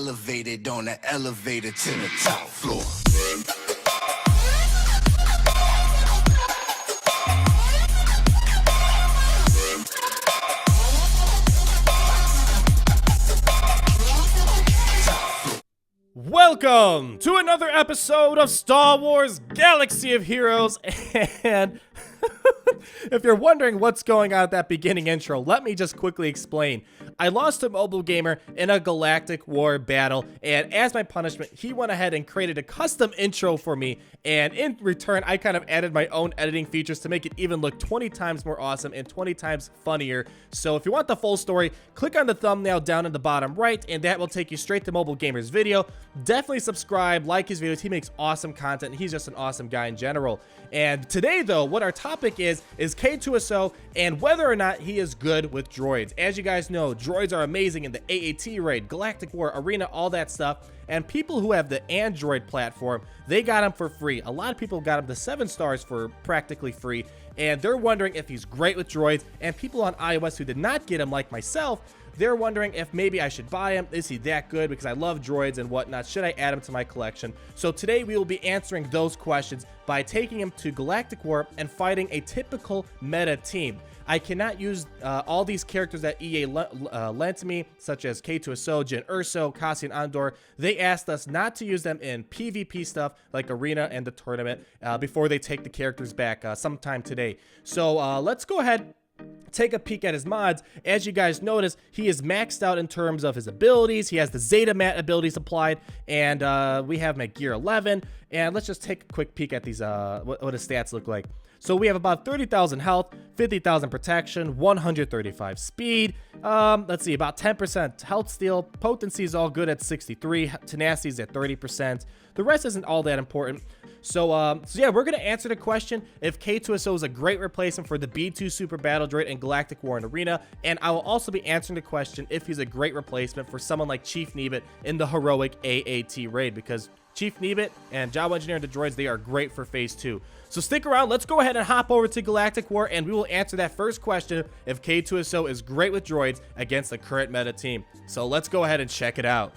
elevated on the elevator to the top floor. Welcome to another episode of Star Wars Galaxy of Heroes, and if you're wondering what's going on at that beginning intro, let me just quickly explain. I lost to Mobilegamer in a Galactic War battle, and as my punishment, he went ahead and created a custom intro for me, and in return, I kind of added my own editing features to make it even look 20 times more awesome and 20 times funnier. So if you want the full story, click on the thumbnail down in the bottom right, and that will take you straight to Mobilegamer's video. Definitely subscribe, like his videos. He makes awesome content, and he's just an awesome guy in general. And today, though, what our topic is K-2SO and whether or not he is good with droids. As you guys know, droids are amazing in the AAT Raid, Galactic War, Arena, all that stuff. And people who have the Android platform, they got him for free. A lot of people got him to 7 stars for practically free. And they're wondering if he's great with droids. And people on iOS who did not get him, like myself, they're wondering if maybe I should buy him. Is he that good? Because I love droids and whatnot. Should I add him to my collection? So today we will be answering those questions by taking him to Galactic War and fighting a typical meta team. I cannot use all these characters that EA lent to me, such as K-2SO, K-2SO, Cassian Andor. They asked us not to use them in PvP stuff like Arena and the tournament before they take the characters back sometime today. So let's go ahead, take a peek at his mods. As you guys notice, he is maxed out in terms of his abilities. He has the Zeta Mat abilities applied, and we have him at gear 11. And let's just take a quick peek at these what his stats look like. So we have about 30,000 health, 50,000 protection, 135 speed. Let's see, about 10% health steal. Potency is all good at 63. Tenacity is at 30%. The rest isn't all that important. So yeah, we're going to answer the question if K-2SO is a great replacement for the B2 Super Battle Droid in Galactic War and Arena. And I will also be answering the question if he's a great replacement for someone like Chief Nebit in the Heroic AAT Raid, because Chief Nebit and Jawa Engineer and the droids, they are great for Phase 2. So stick around. Let's go ahead and hop over to Galactic War, and we will answer that first question if K-2SO is great with droids against the current meta team. So let's go ahead and check it out.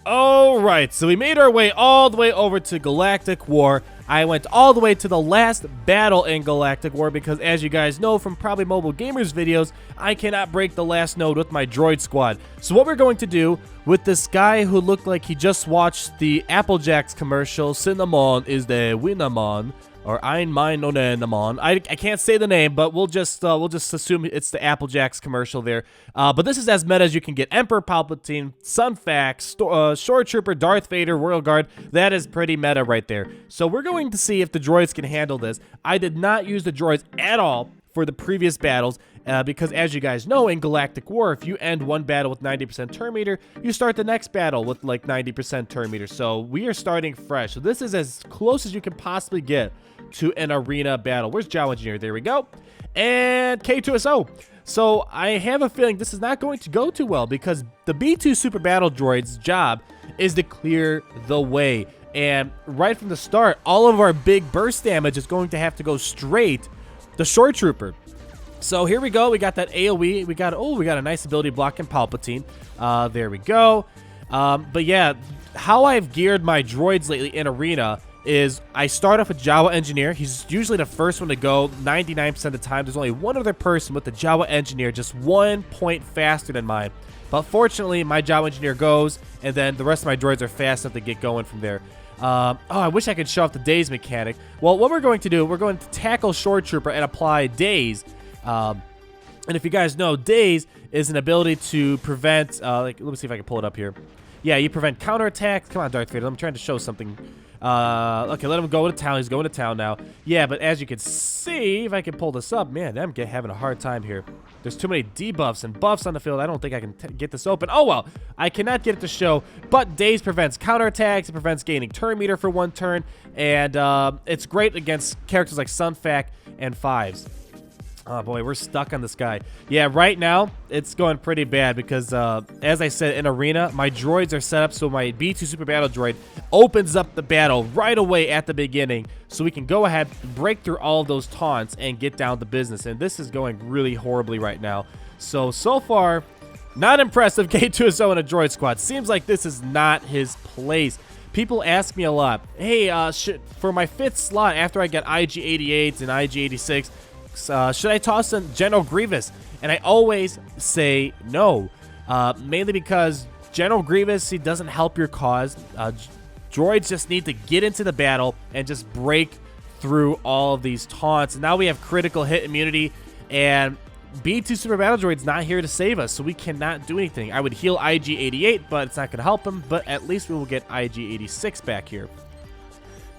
Alright, so we made our way all the way over to Galactic War. I went all the way to the last battle in Galactic War because, as you guys know from probably Mobilegamer's videos, I cannot break the last node with my droid squad. So what we're going to do with this guy who looked like he just watched the Apple Jacks commercial, Cinnamon is the Winamon, or Ein Mein Onenamon. I can't say the name, but we'll just assume it's the Apple Jacks commercial there. But this is as meta as you can get. Emperor Palpatine, Sunfax, Shore Trooper, Darth Vader, Royal Guard. That is pretty meta right there. So we're going to see if the droids can handle this. I did not use the droids at all for the previous battles because, as you guys know, in Galactic War, if you end one battle with 90% turn meter, you start the next battle with like 90% turn meter. So we are starting fresh. So this is as close as you can possibly get to an arena battle. Where's Jawa Engineer? There we go. And K-2SO. So I have a feeling this is not going to go too well because the B2 Super Battle Droid's job is to clear the way. And right from the start, all of our big burst damage is going to have to go straight to Shore Trooper. So here we go. We got that AoE. We got a nice ability blocking Palpatine. There we go. But yeah, how I've geared my droids lately in Arena is I start off with Jawa Engineer. He's usually the first one to go 99% of the time. There's only one other person with the Jawa Engineer just 1 point faster than mine. But fortunately, my Jawa Engineer goes, and then the rest of my droids are fast enough to get going from there. Oh, I wish I could show off the Daze mechanic. Well, what we're going to do, we're going to tackle Shore Trooper and apply Daze. And if you guys know, Daze is an ability to prevent, let me see if I can pull it up here. Yeah, you prevent counterattacks. Come on, Darth Vader. I'm trying to show something. Okay, let him go to town. He's going to town now. Yeah, but as you can see, if I can pull this up, man, I'm having a hard time here. There's too many debuffs and buffs on the field. I don't think I can get this open. Oh, well, I cannot get it to show, but Daze prevents counterattacks. It prevents gaining turn meter for 1 turn, and it's great against characters like Sunfac and Fives. Oh boy, we're stuck on this guy. Yeah, right now, it's going pretty bad because, as I said, in Arena, my droids are set up so my B2 Super Battle Droid opens up the battle right away at the beginning so we can go ahead, break through all of those taunts, and get down to business. And this is going really horribly right now. So far, Not impressed with K-2SO in a droid squad. Seems like this is not his place. People ask me a lot, hey, for my 5th slot after I get IG-88 and IG-86, should I toss in General Grievous? And I always say no, mainly because General Grievous, he doesn't help your cause. Droids just need to get into the battle and just break through all of these taunts. Now we have critical hit immunity, and B2 Super Battle Droid's not here to save us, so we cannot do anything. I would heal IG-88, but it's not going to help him, but at least we will get IG-86 back here.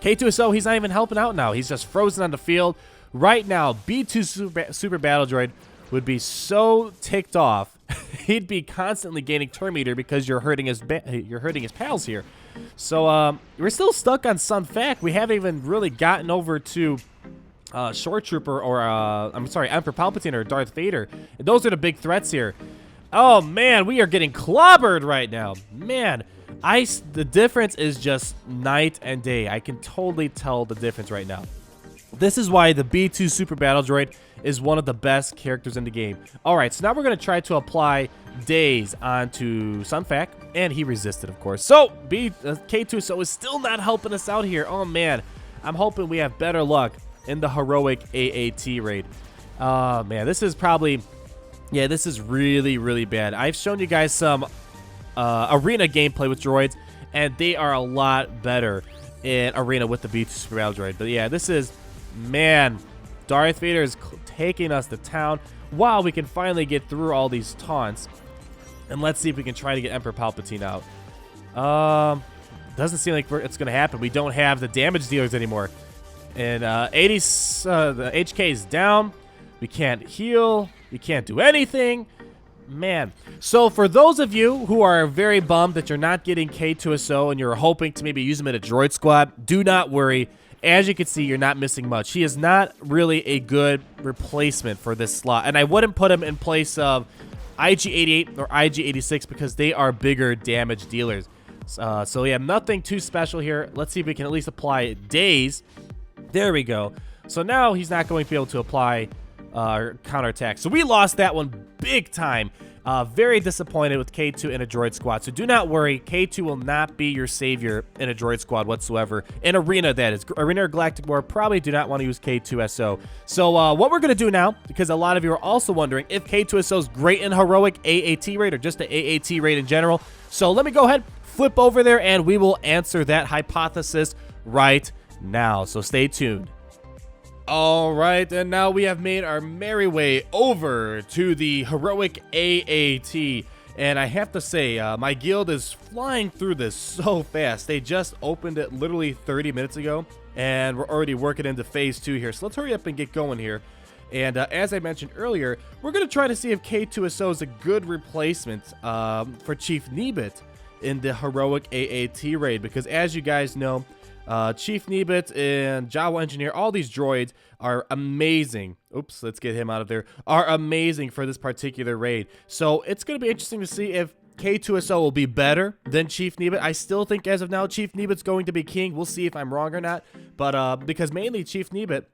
K-2SO, he's not even helping out now. He's just frozen on the field. Right now, B2 Super Battle Droid would be so ticked off. He'd be constantly gaining turn meter because you're hurting his pals here. So we're still stuck on Sun Fac. We haven't even really gotten over to Shore Trooper or I'm sorry, Emperor Palpatine or Darth Vader. And those are the big threats here. Oh man, we are getting clobbered right now. Man, the difference is just night and day. I can totally tell the difference right now. This is why the B2 Super Battle Droid is one of the best characters in the game. Alright, so now we're going to try to apply Daze onto Sun Fac, and he resisted, of course. So, K-2SO is still not helping us out here. Oh man, I'm hoping we have better luck in the Heroic AAT Raid. Oh man, this is probably, yeah, this is really, really bad. I've shown you guys some arena gameplay with droids, and they are a lot better in arena with the B2 Super Battle Droid. But yeah, this is, man, Darth Vader is taking us to town. Wow, we can finally get through all these taunts. And let's see if we can try to get Emperor Palpatine out. Doesn't seem like it's going to happen. We don't have the damage dealers anymore. And the HK is down. We can't heal. We can't do anything. Man. So for those of you who are very bummed that you're not getting K-2SO and you're hoping to maybe use him in a droid squad, do not worry. As you can see, you're not missing much. He is not really a good replacement for this slot. And I wouldn't put him in place of IG-88 or IG-86 because they are bigger damage dealers. So yeah, nothing too special here. Let's see if we can at least apply Daze. There we go. So now he's not going to be able to apply counterattack. So we lost that one big time. Very disappointed with K2 in a droid squad. So do not worry. K2 will not be your savior in a droid squad whatsoever. In Arena, that is. Arena or Galactic War, probably do not want to use K2SO. So what we're going to do now, because a lot of you are also wondering if K2SO is great in Heroic AAT Raid or just the AAT Raid in general. So let me go ahead, flip over there, and we will answer that hypothesis right now. So stay tuned. All right, and now we have made our merry way over to the Heroic AAT, and I have to say, my guild is flying through this so fast. They just opened it literally 30 minutes ago, and we're already working into phase 2 here, so let's hurry up and get going here. And as I mentioned earlier, we're going to try to see if K-2SO is a good replacement for Chief Nebit in the Heroic AAT Raid, because as you guys know, Chief Nebit and Jawa Engineer, all these droids are amazing. Oops, let's get him out of there. Are amazing for this particular raid. So it's going to be interesting to see if K-2SO will be better than Chief Nebit. I still think as of now, Chief Nebit's going to be king. We'll see if I'm wrong or not. But because mainly Chief Nebit,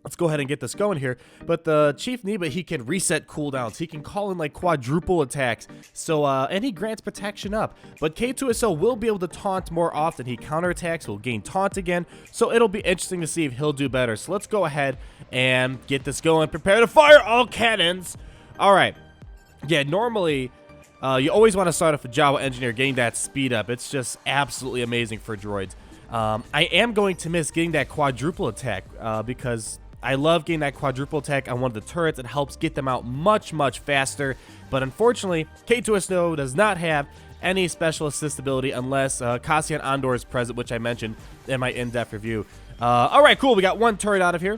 let's go ahead and get this going here. But the Chief Nebit, he can reset cooldowns. He can call in like quadruple attacks. So, and he grants protection up. But K-2SO will be able to taunt more often. He counterattacks, will gain taunt again. So it'll be interesting to see if he'll do better. So let's go ahead and get this going. Prepare to fire all cannons. All right. Yeah, normally, you always want to start off with Jawa Engineer, getting that speed up. It's just absolutely amazing for droids. I am going to miss getting that quadruple attack because I love getting that quadruple attack on one of the turrets. It helps get them out much, much faster. But unfortunately, K-2SO does not have any special assist ability unless Cassian Andor is present, which I mentioned in my in-depth review. All right, cool. We got one turret out of here.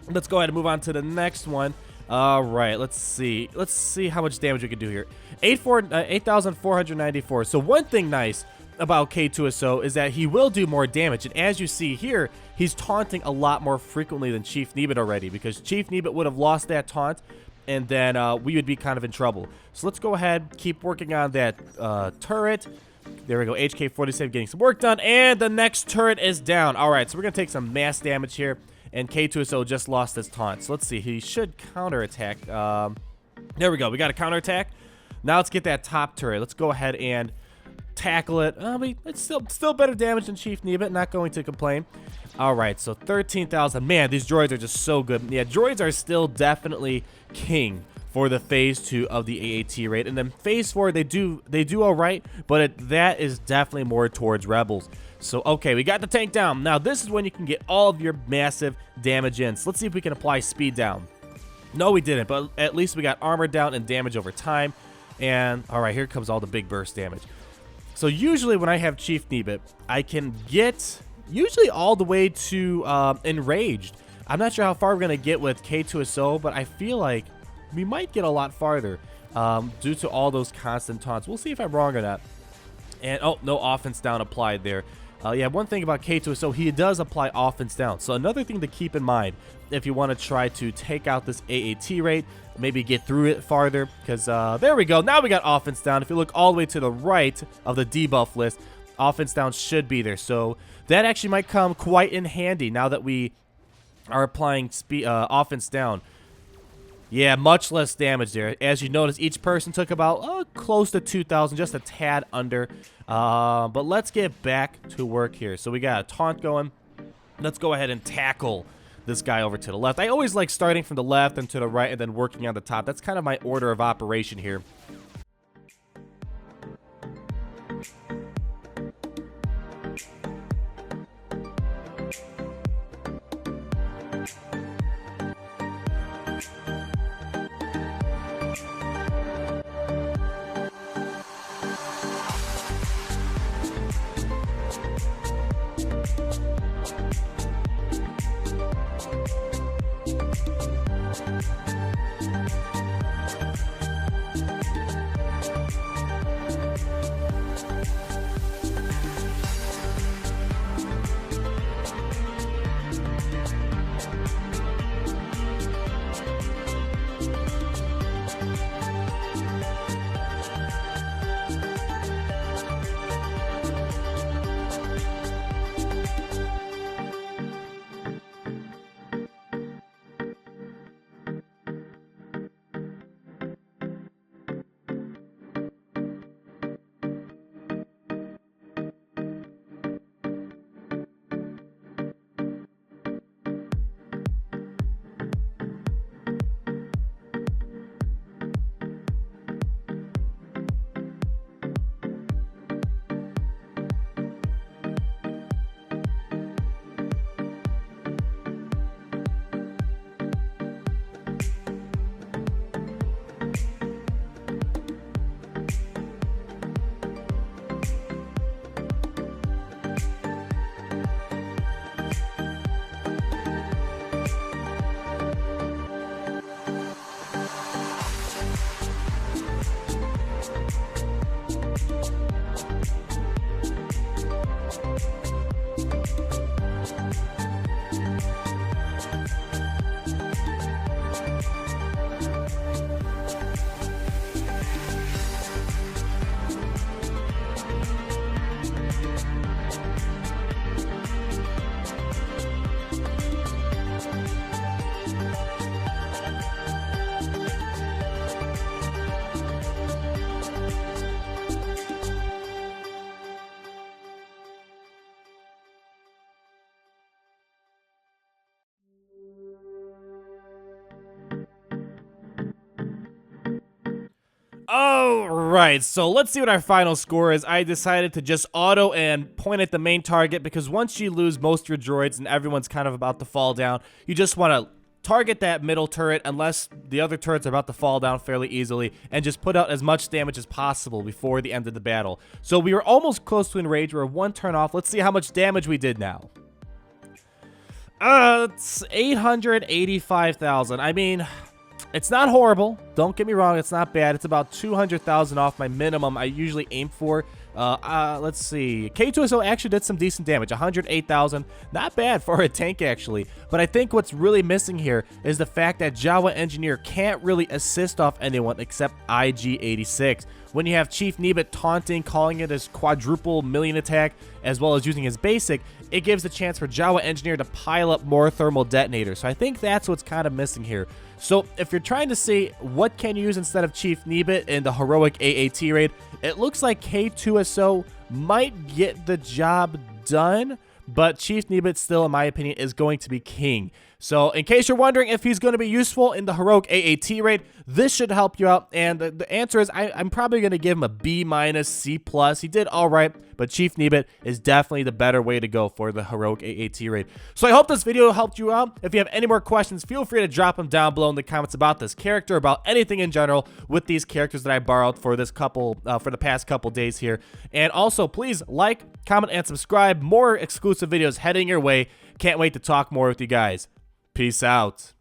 Let's go ahead and move on to the next one. All right, let's see. Let's see how much damage we can do here. 8,494. So one thing nice about K-2SO is that he will do more damage, and as you see here, he's taunting a lot more frequently than Chief Nebit already, because Chief Nebit would have lost that taunt, and then we would be kind of in trouble. So let's go ahead, keep working on that turret. There we go, HK-47 getting some work done, and the next turret is down. All right, so we're going to take some mass damage here, and K-2SO just lost his taunt. So let's see, he should counterattack. There we go, we got a counterattack. Now let's get that top turret. Let's go ahead and tackle it. It's still better damage than Chief Nebit. Not going to complain. All right, so 13,000. Man, these droids are just so good. Yeah, droids are still definitely king for the phase 2 of the AAT raid, and then phase 4 they do all right, but that is definitely more towards rebels. So okay, we got the tank down. Now this is when you can get all of your massive damage in. So let's see if we can apply speed down. No, we didn't, but at least we got armor down and damage over time. And all right, here comes all the big burst damage. So usually when I have Chief Nebit, I can get usually all the way to enraged. I'm not sure how far we're gonna get with K-2SO, but I feel like we might get a lot farther due to all those constant taunts. We'll see if I'm wrong or not. And oh, no offense down applied there. Yeah, one thing about K-2SO, he does apply offense down. So another thing to keep in mind if you want to try to take out this AAT rate, maybe get through it farther, because there we go. Now we got offense down. If you look all the way to the right of the debuff list, offense down should be there. So that actually might come quite in handy now that we are applying offense down. Yeah, much less damage there. As you notice, each person took about close to 2,000, just a tad under. But let's get back to work here. So we got a taunt going. Let's go ahead and tackle this guy over to the left. I always like starting from the left and to the right and then working on the top. That's kind of my order of operation here. Alright, so let's see what our final score is. I decided to just auto and point at the main target because once you lose most of your droids and everyone's kind of about to fall down, you just want to target that middle turret unless the other turrets are about to fall down fairly easily and just put out as much damage as possible before the end of the battle. So we were almost close to enrage. We're one turn off. Let's see how much damage we did now. It's 885,000. I mean, it's not horrible. Don't get me wrong. It's not bad. It's about 200,000 off my minimum I usually aim for. Let's see. K-2SO actually did some decent damage. 108,000. Not bad for a tank, actually. But I think what's really missing here is the fact that Jawa Engineer can't really assist off anyone except IG-86. When you have Chief Nebit taunting, calling it his quadruple million attack, as well as using his basic, it gives the chance for Jawa Engineer to pile up more thermal detonators. So I think that's what's kind of missing here. So if you're trying to see what can you use instead of Chief Nebit in the Heroic AAT Raid? It looks like K-2SO might get the job done, but Chief Nebit still, in my opinion, is going to be king. So in case you're wondering if he's going to be useful in the Heroic AAT Raid, this should help you out. And the answer is I'm probably going to give him a B-, C+. He did all right, but Chief Nebit is definitely the better way to go for the Heroic AAT Raid. So I hope this video helped you out. If you have any more questions, feel free to drop them down below in the comments about this character, about anything in general with these characters that I borrowed for this for the past couple days here. And also, please like, comment, and subscribe. More exclusive videos heading your way. Can't wait to talk more with you guys. Peace out.